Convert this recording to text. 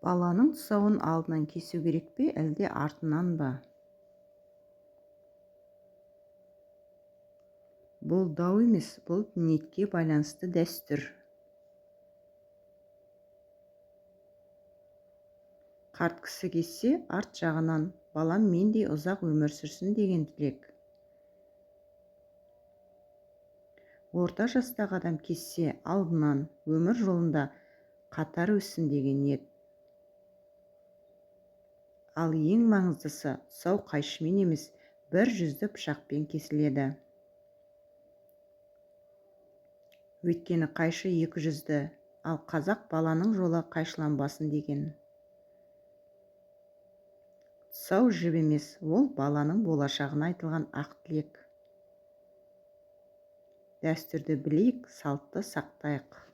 Баланың тұсауын алдынан кесу керек пе, әлде артынан ба? Бұл дау емес, бұл ниетке байланысты дәстүр. Қарт кісі кессе, арт жағынан балам мендей ұзақ өмір сүрсін деген тілек. Орта жастағы адам кессе, алдынан өмір жолында қатар өссін деген ниет. Ал ең маңыздысы, тұсау қайшымен емес, бір жүзді пышақпен кесіледі. Өйткені қайшы екі жүзді, ал қазақ баланың жолы қайшыланбасын деген. Тұсау жіп емес, ол баланың болашағына айтылған ақ тілек. Дәстүрді білейік, салтты сақтайық.